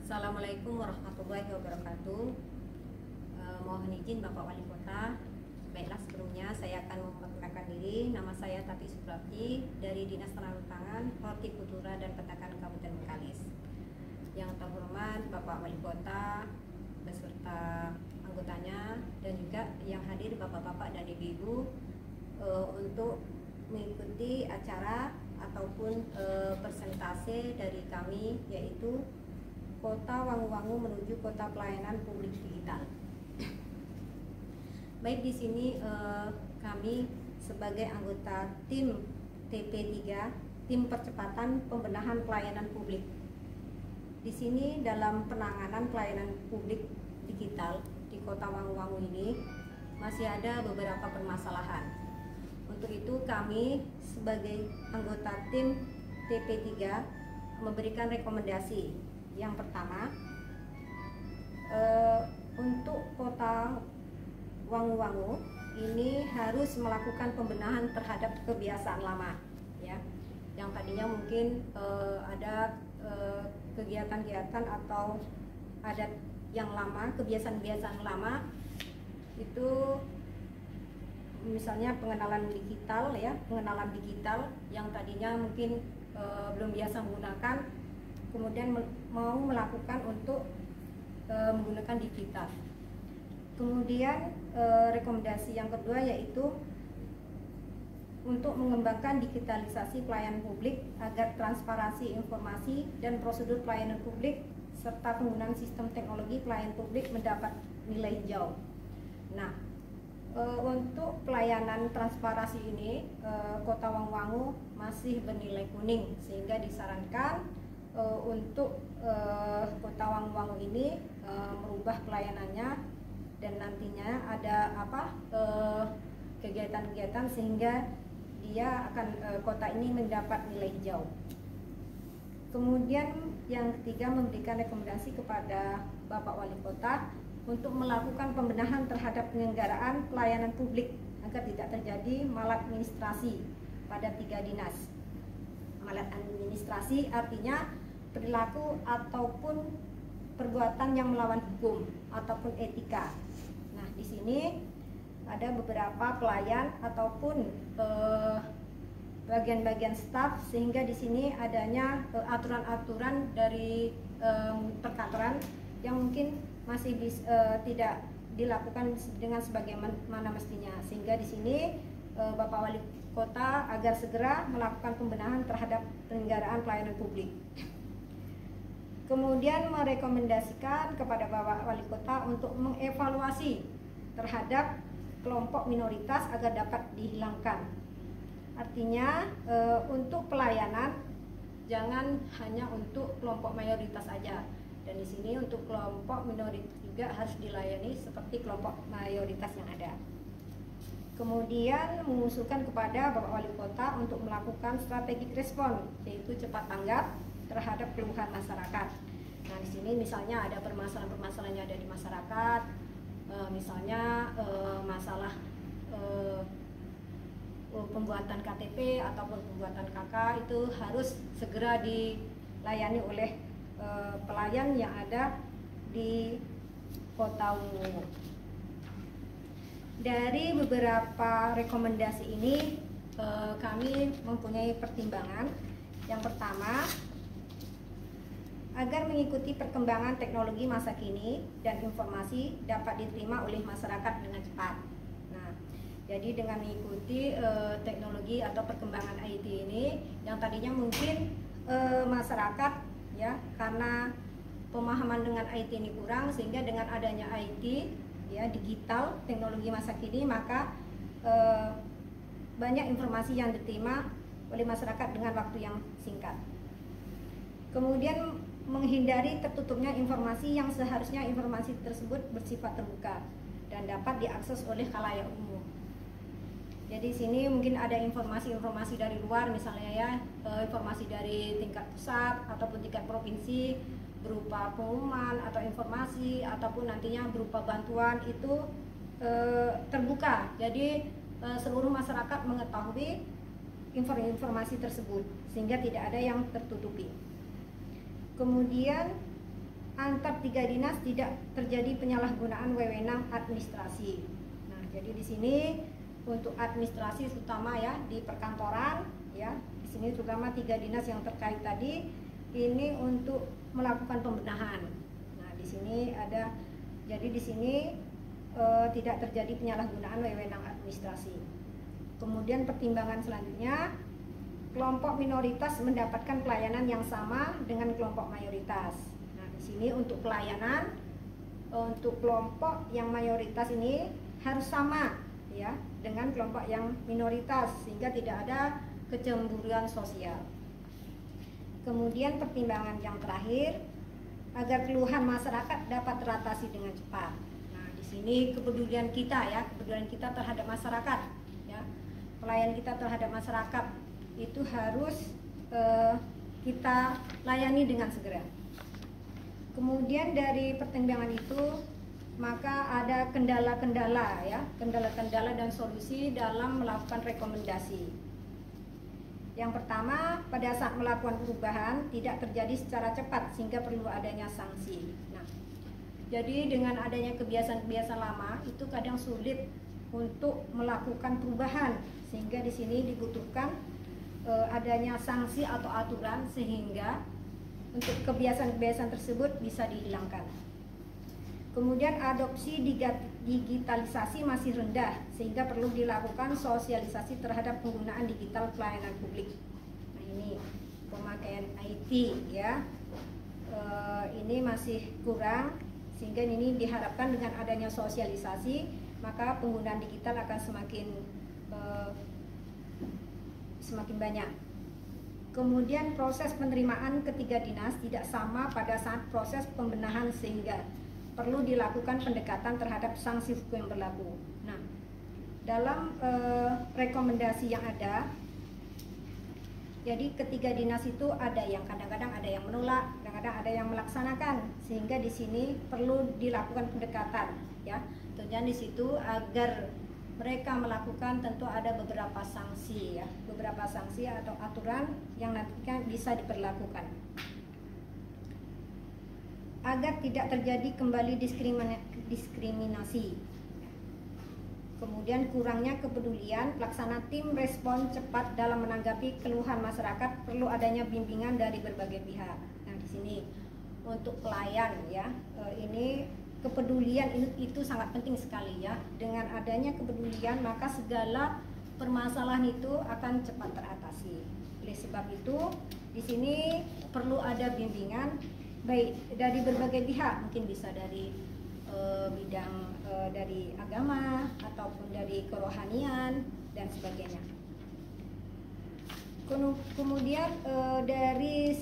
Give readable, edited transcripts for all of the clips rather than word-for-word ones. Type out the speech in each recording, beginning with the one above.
Assalamualaikum warahmatullahi wabarakatuh. Mohon izin Bapak Wali Kota. Baiklah, sebelumnya saya akan memperkenalkan diri. Nama saya Tati Suprapti dari Dinas Tanaman Pangan, Hortikultura dan Peternakan Kabupaten Bengkalis. Yang terhormat Bapak Wali Kota beserta anggotanya dan juga yang hadir Bapak-bapak dan Ibu-ibu untuk mengikuti acara ataupun presentase dari kami, yaitu Kota Wangu-Wangu menuju Kota Pelayanan Publik Digital. Baik, di sini kami sebagai anggota tim TP3, tim percepatan pembenahan pelayanan publik. Di sini dalam penanganan pelayanan publik digital di Kota Wangu-Wangu ini masih ada beberapa permasalahan. Untuk itu kami sebagai anggota tim TP3 memberikan rekomendasi. Yang pertama, untuk Kota Wangu-Wangu ini harus melakukan pembenahan terhadap kebiasaan lama, ya. Yang tadinya mungkin ada kegiatan-kegiatan atau adat yang lama, kebiasaan-kebiasaan lama itu, misalnya pengenalan digital, ya, pengenalan digital yang tadinya mungkin belum biasa menggunakan, kemudian mau melakukan untuk menggunakan digital. Kemudian rekomendasi yang kedua yaitu untuk mengembangkan digitalisasi pelayanan publik agar transparansi informasi dan prosedur pelayanan publik serta penggunaan sistem teknologi pelayanan publik mendapat nilai hijau. Nah, untuk pelayanan transparansi ini Kota Wangu-Wangu masih bernilai kuning, sehingga disarankan untuk Kota Wangu-Wangu ini merubah pelayanannya dan nantinya ada kegiatan-kegiatan sehingga dia akan kota ini mendapat nilai hijau. Kemudian yang ketiga, memberikan rekomendasi kepada Bapak Wali Kota untuk melakukan pembenahan terhadap penyelenggaraan pelayanan publik agar tidak terjadi maladministrasi pada 3 dinas. Maladministrasi artinya perilaku ataupun perbuatan yang melawan hukum ataupun etika. Nah, di sini ada beberapa pelayan ataupun bagian-bagian staf, sehingga di sini adanya aturan-aturan dari perkantoran yang mungkin masih tidak dilakukan dengan sebagaimana mestinya, sehingga di sini Bapak Wali Kota agar segera melakukan pembenahan terhadap penyelenggaraan pelayanan publik. Kemudian merekomendasikan kepada Bapak Wali Kota untuk mengevaluasi terhadap kelompok minoritas agar dapat dihilangkan. Artinya untuk pelayanan jangan hanya untuk kelompok mayoritas saja, dan di sini untuk kelompok minoritas juga harus dilayani seperti kelompok mayoritas yang ada. Kemudian mengusulkan kepada Bapak Wali Kota untuk melakukan strategic respon, yaitu cepat tanggap terhadap keluhan masyarakat. Nah, di sini misalnya ada permasalahan-permasalahan yang ada di masyarakat, misalnya masalah pembuatan KTP ataupun pembuatan KK, itu harus segera dilayani oleh pelayan yang ada di Kota Wangu. Dari beberapa rekomendasi ini kami mempunyai pertimbangan. Yang pertama, agar mengikuti perkembangan teknologi masa kini dan informasi dapat diterima oleh masyarakat dengan cepat. Nah, jadi dengan mengikuti teknologi atau perkembangan IT ini, yang tadinya mungkin masyarakat, ya, karena pemahaman dengan IT ini kurang, sehingga dengan adanya IT, ya, digital, teknologi masa kini, maka banyak informasi yang diterima oleh masyarakat dengan waktu yang singkat. Kemudian menghindari tertutupnya informasi yang seharusnya informasi tersebut bersifat terbuka dan dapat diakses oleh khalayak umum. Jadi sini mungkin ada informasi-informasi dari luar, misalnya, ya, informasi dari tingkat pusat ataupun tingkat provinsi berupa pengumuman atau informasi ataupun nantinya berupa bantuan, itu terbuka. Jadi seluruh masyarakat mengetahui informasi tersebut sehingga tidak ada yang tertutupi. Kemudian antar 3 dinas tidak terjadi penyalahgunaan wewenang administrasi. Nah, jadi di sini untuk administrasi terutama ya di perkantoran ya, di sini terutama 3 dinas yang terkait tadi ini untuk melakukan pembenahan. Nah, di sini ada, jadi di sini tidak terjadi penyalahgunaan wewenang administrasi. Kemudian pertimbangan selanjutnya, kelompok minoritas mendapatkan pelayanan yang sama dengan kelompok mayoritas. Nah, di sini untuk pelayanan untuk kelompok yang mayoritas ini harus sama ya dengan kelompok yang minoritas sehingga tidak ada kecemburuan sosial. Kemudian pertimbangan yang terakhir, agar keluhan masyarakat dapat teratasi dengan cepat. Nah, di sini kepedulian kita ya, kepedulian kita terhadap masyarakat ya. Pelayan kita terhadap masyarakat itu harus kita layani dengan segera. Kemudian dari pertimbangan itu maka ada kendala-kendala ya, kendala-kendala dan solusi dalam melakukan rekomendasi. Yang pertama, pada saat melakukan perubahan tidak terjadi secara cepat sehingga perlu adanya sanksi. Nah, jadi dengan adanya kebiasaan-kebiasaan lama itu kadang sulit untuk melakukan perubahan sehingga di sini dibutuhkan adanya sanksi atau aturan sehingga untuk kebiasaan-kebiasaan tersebut bisa dihilangkan. Kemudian adopsi digitalisasi masih rendah sehingga perlu dilakukan sosialisasi terhadap penggunaan digital pelayanan publik. Nah, ini pemakaian IT ya, ini masih kurang sehingga ini diharapkan dengan adanya sosialisasi maka penggunaan digital akan semakin banyak. Kemudian proses penerimaan ketiga dinas tidak sama pada saat proses pembenahan sehingga perlu dilakukan pendekatan terhadap sanksi hukum yang berlaku. Nah, dalam rekomendasi yang ada, jadi ketiga dinas itu ada yang kadang-kadang ada yang menolak, kadang-kadang ada yang melaksanakan, sehingga di sini perlu dilakukan pendekatan, ya. Tentunya di situ agar mereka melakukan tentu ada beberapa sanksi, ya, beberapa sanksi atau aturan yang nantinya bisa diberlakukan. Agar tidak terjadi kembali diskriminasi. Kemudian kurangnya kepedulian, pelaksana tim respon cepat dalam menanggapi keluhan masyarakat, perlu adanya bimbingan dari berbagai pihak. Nah, di sini untuk pelayan ya, ini kepedulian itu sangat penting sekali ya. Dengan adanya kepedulian maka segala permasalahan itu akan cepat teratasi. Oleh sebab itu di sini perlu ada bimbingan baik dari berbagai pihak, mungkin bisa dari bidang dari agama ataupun dari kerohanian dan sebagainya. Kemudian dari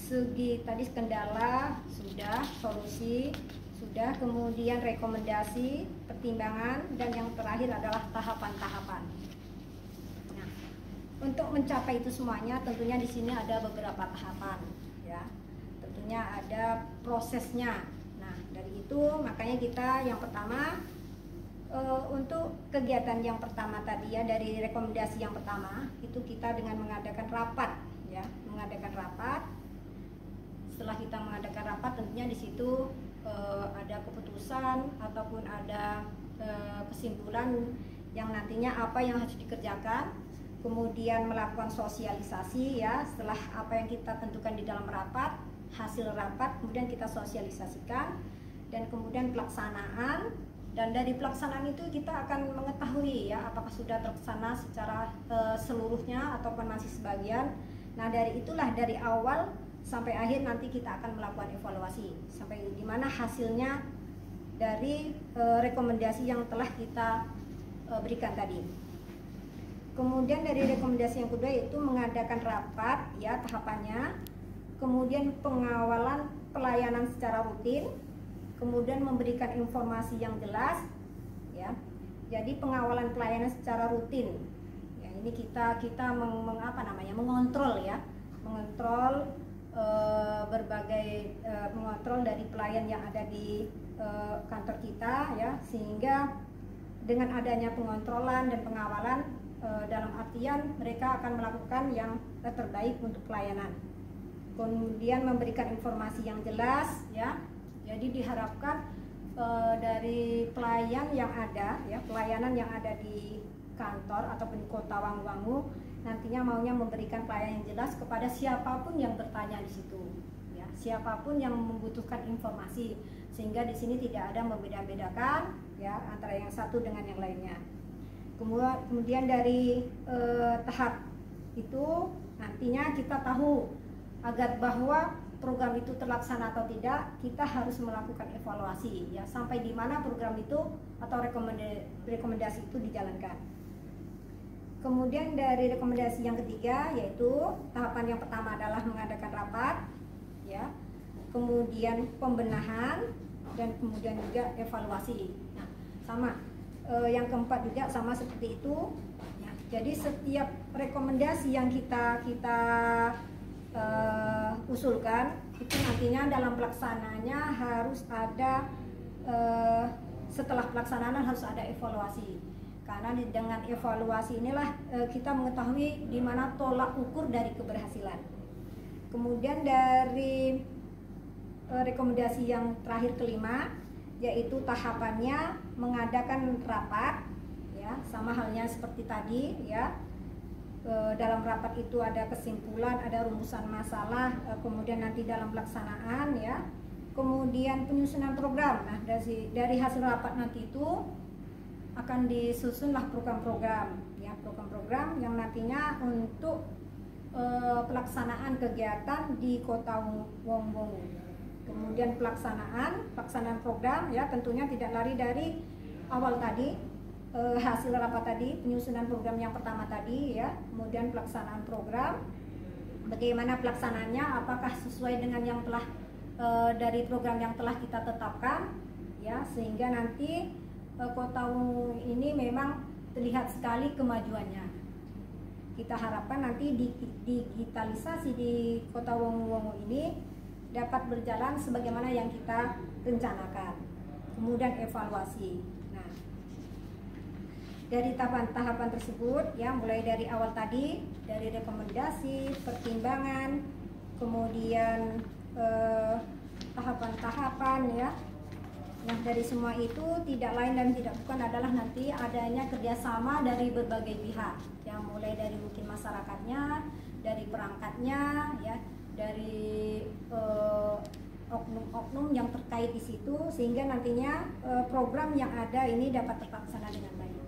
segi tadi kendala sudah, solusi sudah, kemudian rekomendasi, pertimbangan, dan yang terakhir adalah tahapan-tahapan. Nah, untuk mencapai itu semuanya tentunya di sini ada beberapa tahapan ya. Tentunya ada prosesnya. Nah, dari itu makanya kita yang pertama untuk kegiatan yang pertama tadi ya, dari rekomendasi yang pertama itu kita dengan mengadakan rapat ya, mengadakan rapat. Setelah kita mengadakan rapat tentunya di situ ada keputusan ataupun ada kesimpulan yang nantinya apa yang harus dikerjakan. Kemudian melakukan sosialisasi ya, setelah apa yang kita tentukan di dalam rapat, hasil rapat kemudian kita sosialisasikan, dan kemudian pelaksanaan, dan dari pelaksanaan itu kita akan mengetahui ya apakah sudah terlaksana secara seluruhnya ataupun masih sebagian. Nah, dari itulah dari awal sampai akhir nanti kita akan melakukan evaluasi sampai di mana hasilnya dari rekomendasi yang telah kita berikan tadi. Kemudian dari rekomendasi yang kedua yaitu mengadakan rapat ya, tahapannya. Kemudian pengawalan pelayanan secara rutin, kemudian memberikan informasi yang jelas ya. Jadi pengawalan pelayanan secara rutin ya, ini kita mengontrol ya, mengontrol berbagai mengontrol dari pelayan yang ada di kantor kita ya, sehingga dengan adanya pengontrolan dan pengawalan dalam artian mereka akan melakukan yang terbaik untuk pelayanan. Kemudian memberikan informasi yang jelas ya, Jadi diharapkan dari pelayan yang ada, ya pelayanan yang ada di kantor ataupun di Kota Wangu-Wangu nantinya maunya memberikan pelayanan yang jelas kepada siapapun yang bertanya di situ, ya siapapun yang membutuhkan informasi, sehingga di sini tidak ada membeda-bedakan ya antara yang satu dengan yang lainnya. Kemudian dari tahap itu nantinya kita tahu agar bahwa program itu terlaksana atau tidak, kita harus melakukan evaluasi ya sampai di mana program itu atau rekomendasi itu dijalankan. Kemudian dari rekomendasi yang ketiga yaitu tahapan yang pertama adalah mengadakan rapat ya. Kemudian pembenahan dan kemudian juga evaluasi. Nah, sama yang keempat juga sama seperti itu ya. Jadi setiap rekomendasi yang kita usulkan itu nantinya dalam pelaksanaannya harus ada setelah pelaksanaan harus ada evaluasi, karena dengan evaluasi inilah kita mengetahui di mana tolak ukur dari keberhasilan. Kemudian dari rekomendasi yang terakhir kelima yaitu tahapannya mengadakan rapat ya, sama halnya seperti tadi ya. Dalam rapat itu ada kesimpulan, ada rumusan masalah, kemudian nanti dalam pelaksanaan ya, kemudian penyusunan program. Nah dari hasil rapat nanti itu akan disusunlah program-program ya, program-program yang nantinya untuk pelaksanaan kegiatan di Kota Wangu-Wangu. Kemudian pelaksanaan program ya tentunya tidak lari dari awal tadi. Hasil rapat tadi, penyusunan program yang pertama tadi ya, kemudian pelaksanaan program, bagaimana pelaksanaannya, apakah sesuai dengan yang telah dari program yang telah kita tetapkan ya, sehingga nanti Kota Wangu ini memang terlihat sekali kemajuannya. Kita harapkan nanti digitalisasi di Kota Wangu-Wangu ini dapat berjalan sebagaimana yang kita rencanakan. Kemudian evaluasi. Dari tahapan tersebut ya, mulai dari awal tadi, dari rekomendasi, pertimbangan, kemudian tahapan-tahapan ya. Nah dari semua itu tidak lain dan tidak bukan adalah nanti adanya kerjasama dari berbagai pihak, yang mulai dari mungkin masyarakatnya, dari perangkatnya ya, dari oknum-oknum yang terkait di situ, sehingga nantinya program yang ada ini dapat terlaksana dengan baik.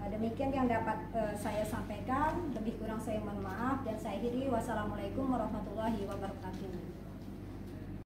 Demikian yang dapat saya sampaikan, lebih kurang saya mohon maaf dan saya akhiri. Wassalamualaikum warahmatullahi wabarakatuh.